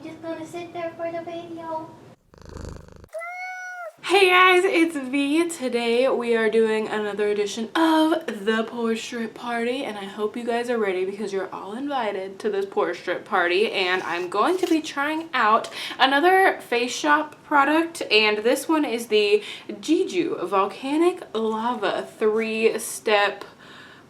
just gonna sit there for the video. Hey guys, it's V. Today we are doing another edition of the PORE strip party, and I hope you guys are ready because you're all invited to this PORE strip party. And I'm going to be trying out another face shop product, and this one is the Jeju Volcanic Lava 3-step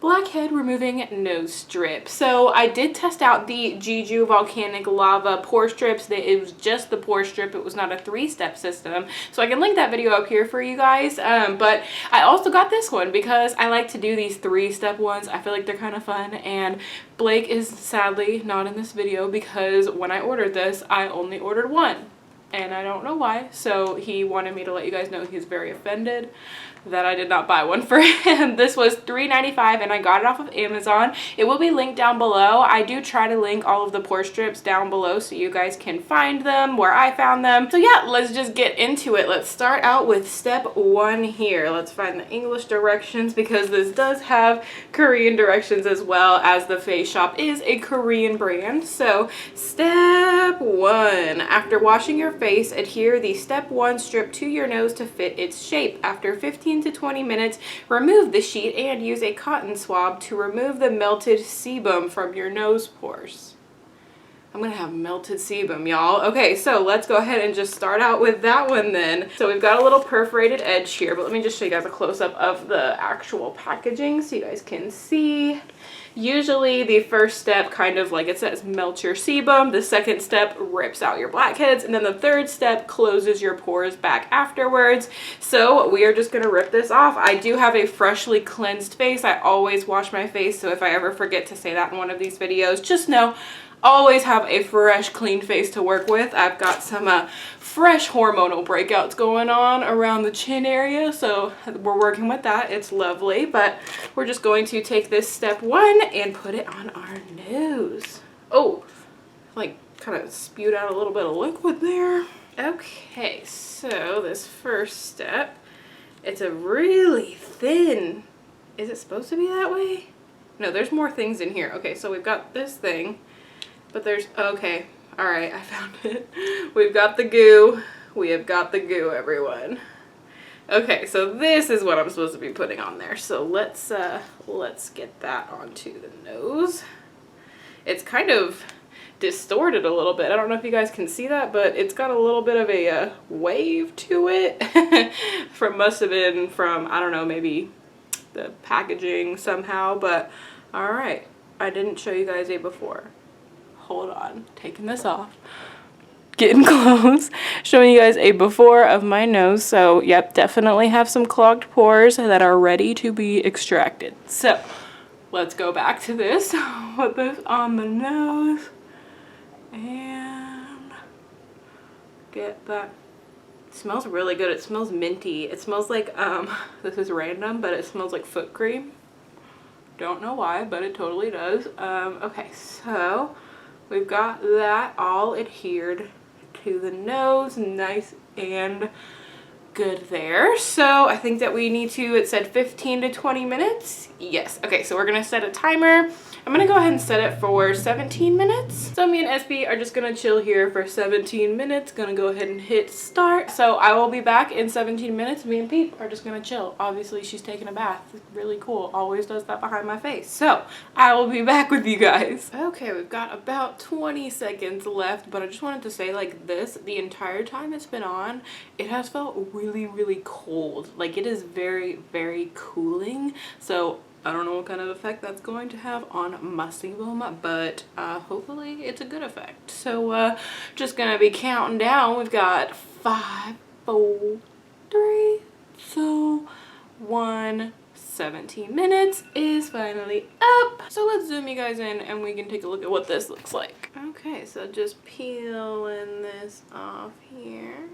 Blackhead removing nose strip. So I did test out the Jeju Volcanic Lava pore strips. It was just the pore strip. It was not a 3-step system. So I can link that video up here for you guys. But I also got this one because I like to do these 3-step ones. I feel like they're kind of fun. And Blake is sadly not in this video because when I ordered this, I only ordered one. And I don't know why. So he wanted me to let you guys know he's very offended that I did not buy one for him. This was $3.95 and I got it off of Amazon. It will be linked down below. I do try to link all of the pore strips down below so you guys can find them where I found them. So yeah, let's just get into it. Let's start out with step 1 here. Let's find the English directions because this does have Korean directions as well, as the Face Shop is a Korean brand. So step 1, after washing your face, adhere the step 1 strip to your nose to fit its shape. After 15 to 20 minutes, remove the sheet and use a cotton swab to remove the melted sebum from your nose pores. I'm gonna have melted sebum, y'all. Okay, so let's go ahead and just start out with that one then. So we've got a little perforated edge here, but let me just show you guys a close-up of the actual packaging so you guys can see. Usually the first step, kind of like it says, melt your sebum. The second step rips out your blackheads. And then the third step closes your pores back afterwards. So we are just gonna rip this off. I do have a freshly cleansed face. I always wash my face. So if I ever forget to say that in one of these videos, just know, always have a fresh, clean face to work with. I've got some fresh hormonal breakouts going on around the chin area, so we're working with that. It's lovely, but we're just going to take this step 1 and put it on our nose. Oh, like kind of spewed out a little bit of liquid there. Okay, so this first step, it's a really thin, is it supposed to be that way? No, there's more things in here. Okay, so we've got this thing. But there's, okay, all right, I found it. We've got the goo. We have got the goo, everyone. Okay, so this is what I'm supposed to be putting on there. So let's get that onto the nose. It's kind of distorted a little bit. I don't know if you guys can see that, but it's got a little bit of a wave to it. Must have been from, I don't know, maybe the packaging somehow, but all right. I didn't show you guys a before. Hold on, taking this off, getting close, showing you guys a before of my nose. So yep, definitely have some clogged pores that are ready to be extracted. So let's go back to this, put this on the nose and get that. It smells really good. It smells minty. It smells like, this is random, but it smells like foot cream. Don't know why, but it totally does. Okay, so we've got that all adhered to the nose, nice and good there. So I think that we need to, it said 15 to 20 minutes. Yes. Okay, so we're gonna set a timer. I'm gonna go ahead and set it for 17 minutes. So me and SB are just gonna chill here for 17 minutes. Gonna go ahead and hit start. So I will be back in 17 minutes. Me and Peep are just gonna chill. Obviously she's taking a bath. It's really cool. Always does that behind my face. So I will be back with you guys. Okay, we've got about 20 seconds left, but I just wanted to say, like, this, the entire time it's been on, it has felt really, really cold. Like, it is very, very cooling. So I don't know what kind of effect that's going to have on my sebum, but hopefully it's a good effect. So just gonna be counting down. We've got 5, 4, 3, 2, 1. 17 minutes is finally up. So let's zoom you guys in and we can take a look at what this looks like. Okay, so just peeling this off here.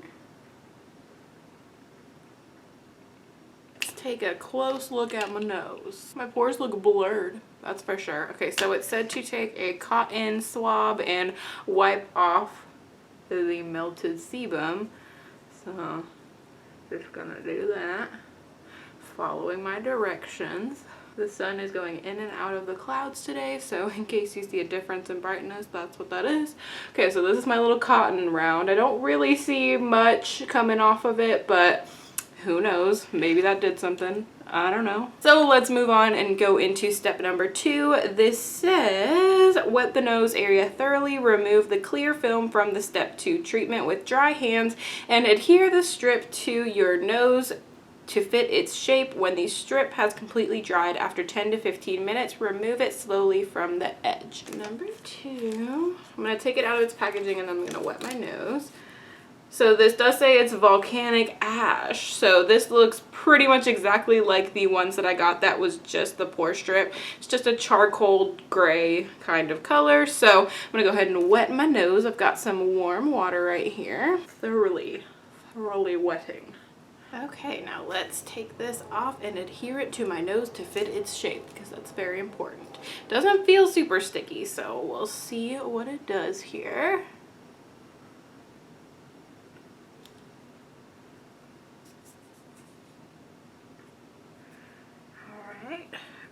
Take a close look at my nose. My pores look blurred, that's for sure. Okay, so it said to take a cotton swab and wipe off the melted sebum. So just gonna do that, following my directions. The sun is going in and out of the clouds today, so in case you see a difference in brightness, that's what that is. Okay, so this is my little cotton round. I don't really see much coming off of it, but who knows? Maybe that did something. I don't know. So let's move on and go into step number 2. This says, wet the nose area thoroughly, remove the clear film from the step 2 treatment with dry hands, and adhere the strip to your nose to fit its shape. When the strip has completely dried after 10 to 15 minutes, remove it slowly from the edge. Number 2, I'm going to take it out of its packaging and I'm going to wet my nose. So this does say it's volcanic ash. So this looks pretty much exactly like the ones that I got that was just the pore strip. It's just a charcoal gray kind of color. So I'm gonna go ahead and wet my nose. I've got some warm water right here. Thoroughly wetting. Okay, now let's take this off and adhere it to my nose to fit its shape because that's very important. Doesn't feel super sticky, so we'll see what it does here.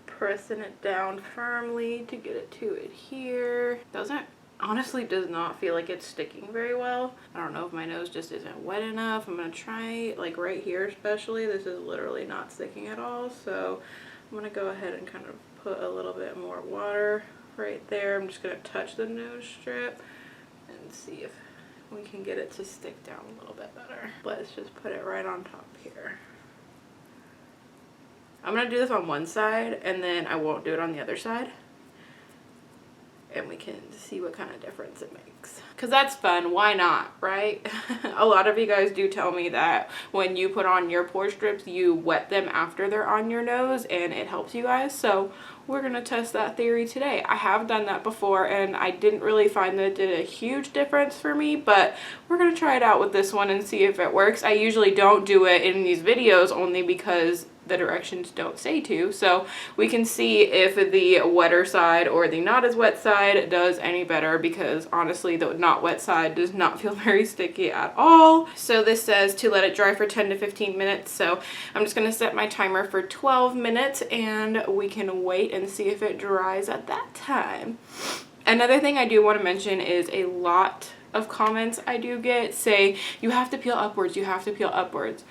Pressing it down firmly to get it to adhere. Honestly does not feel like it's sticking very well. I don't know if my nose just isn't wet enough. I'm gonna try, like right here especially, this is literally not sticking at all. So I'm gonna go ahead and kind of put a little bit more water right there. I'm just gonna touch the nose strip and see if we can get it to stick down a little bit better. Let's just put it right on top here. I'm going to do this on one side and then I won't do it on the other side. And we can see what kind of difference it makes. Because that's fun. Why not, right? A lot of you guys do tell me that when you put on your pore strips, you wet them after they're on your nose and it helps you guys. So we're going to test that theory today. I have done that before and I didn't really find that it did a huge difference for me, but we're going to try it out with this one and see if it works. I usually don't do it in these videos only because the directions don't say to, so we can see if the wetter side or the not as wet side does any better, because honestly the not wet side does not feel very sticky at all. So this says to let it dry for 10 to 15 minutes, so I'm just going to set my timer for 12 minutes and we can wait and see if it dries at that time. Another thing I do want to mention is a lot of comments I do get say you have to peel upwards, you have to peel upwards.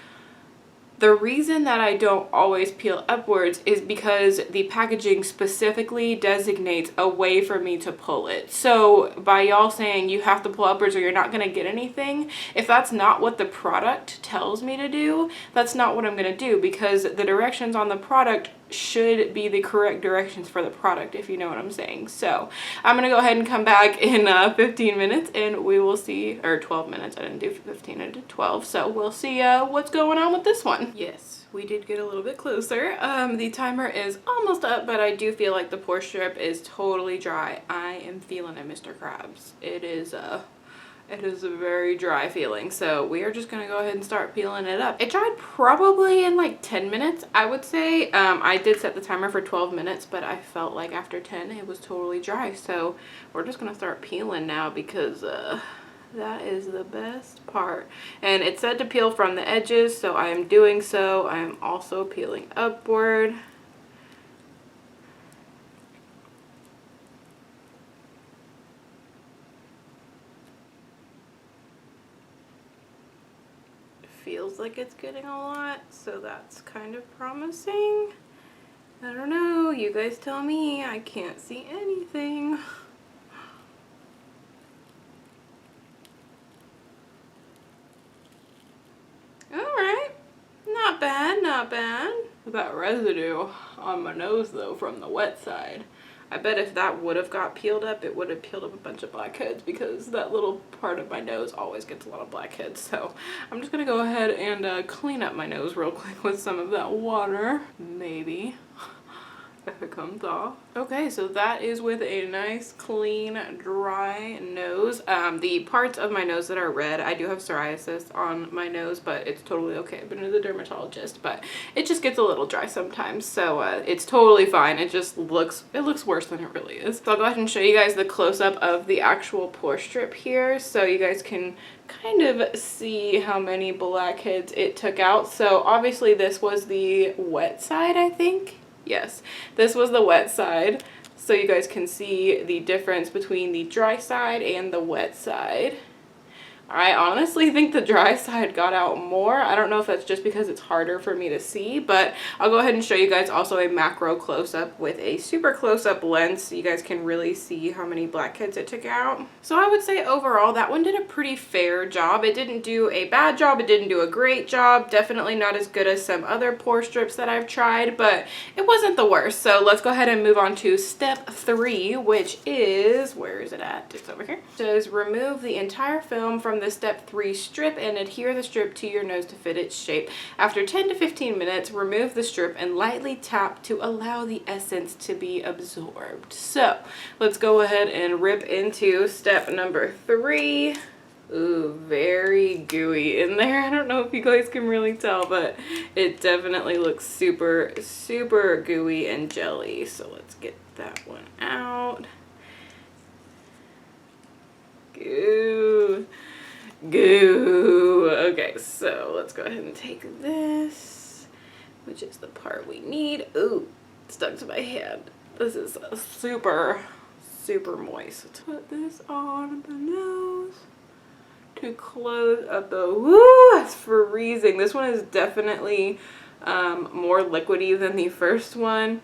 The reason that I don't always peel upwards is because the packaging specifically designates a way for me to pull it. So by y'all saying you have to pull upwards or you're not going to get anything, if that's not what the product tells me to do, that's not what I'm going to do, because the directions on the product should be the correct directions for the product, if you know what I'm saying. So I'm gonna go ahead and come back in 15 minutes and we will see, or 12 minutes, I didn't do 15, I did 12, so we'll see what's going on with this one. Yes, we did get a little bit closer. The timer is almost up, but I do feel like the pore strip is totally dry. I am feeling it, Mr. Krabs. It is a very dry feeling, so we are just gonna go ahead and start peeling it up. It dried probably in like 10 minutes, I would say. I did set the timer for 12 minutes, but I felt like after 10 it was totally dry, so we're just gonna start peeling now because that is the best part. And it said to peel from the edges, so I am doing so. I am also peeling upward. Feels like it's getting a lot, so that's kind of promising. I don't know, you guys tell me. I can't see anything. Alright, not bad, not bad. That residue on my nose though from the wet side, I bet if that would have got peeled up, it would have peeled up a bunch of blackheads, because that little part of my nose always gets a lot of blackheads. So I'm just gonna go ahead and clean up my nose real quick with some of that water, maybe, if it comes off. Okay, so that is with a nice, clean, dry nose. The parts of my nose that are red, I do have psoriasis on my nose, but it's totally okay. I've been to the dermatologist, but it just gets a little dry sometimes, so it's totally fine. It just looks worse than it really is. So I'll go ahead and show you guys the close-up of the actual pore strip here, so you guys can kind of see how many blackheads it took out. So obviously this was the wet side, I think. Yes, this was the wet side. So you guys can see the difference between the dry side and the wet side. I honestly think the dry side got out more. I don't know if that's just because it's harder for me to see, but I'll go ahead and show you guys also a macro close-up with a super close-up lens so you guys can really see how many blackheads it took out. So I would say overall that one did a pretty fair job. It didn't do a bad job, it didn't do a great job. Definitely not as good as some other pore strips that I've tried, but it wasn't the worst. So let's go ahead and move on to step 3, which is, where is it at? It's over here. It says remove the entire film from the step 3 strip and adhere the strip to your nose to fit its shape. After 10 to 15 minutes, remove the strip and lightly tap to allow the essence to be absorbed. So let's go ahead and rip into step number 3. Ooh, very gooey in there. I don't know if you guys can really tell, but it definitely looks super, super gooey and jelly. So let's get that one out. Goo. Goo. Okay, so let's go ahead and take this, which is the part we need. Ooh, it's stuck to my hand. This is super, super moist. Let's put this on the nose to close up the, woo, that's freezing. This one is definitely more liquidy than the first one.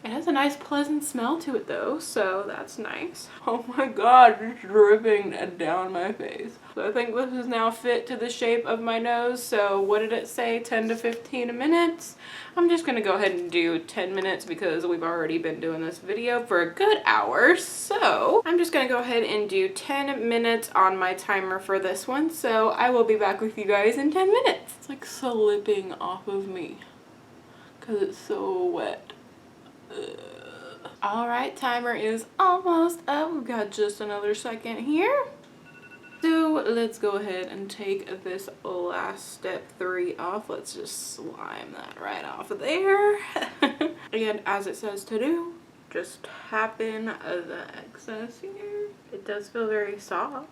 It has a nice pleasant smell to it though, so that's nice. Oh my god, it's dripping down my face. So I think this is now fit to the shape of my nose. So what did it say, 10 to 15 minutes? I'm just gonna go ahead and do 10 minutes because we've already been doing this video for a good hour. So I'm just gonna go ahead and do 10 minutes on my timer for this one. So I will be back with you guys in 10 minutes. It's like slipping off of me because it's so wet. Alright, timer is almost up. We've got just another second here. So let's go ahead and take this last step 3 off. Let's just slime that right off of there. And as it says to do, just tap in the excess here. It does feel very soft,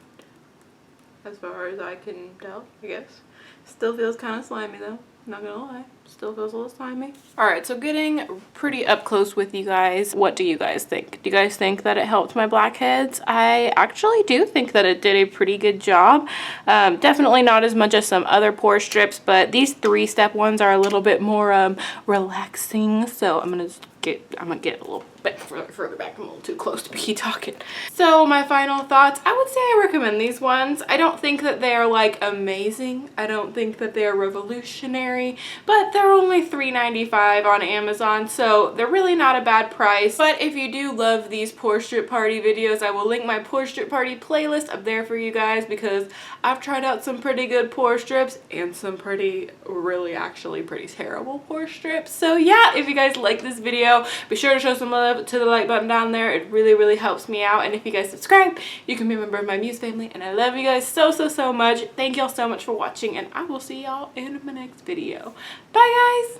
as far as I can tell, I guess. Still feels kind of slimy though. Not gonna lie, still feels a little slimy. All right, so getting pretty up close with you guys. What do you guys think? Do you guys think that it helped my blackheads? I actually do think that it did a pretty good job. Definitely not as much as some other pore strips, but these 3-step ones are a little bit more relaxing. So I'm gonna get a little bit further back. I'm a little too close to be talking. So my final thoughts, I would say I recommend these ones. I don't think that they are like amazing. I don't think that they are revolutionary, but they're only $3.95 on Amazon, so they're really not a bad price. But if you do love these pore strip party videos, I will link my pore strip party playlist up there for you guys because I've tried out some pretty good pore strips and some actually pretty terrible pore strips. So yeah, if you guys like this video, be sure to show some love to the like button down there. It really, really helps me out. And if you guys subscribe, you can be a member of my Muse family. And I love you guys so, so, so much. Thank y'all so much for watching. And I will see y'all in my next video. Bye, guys.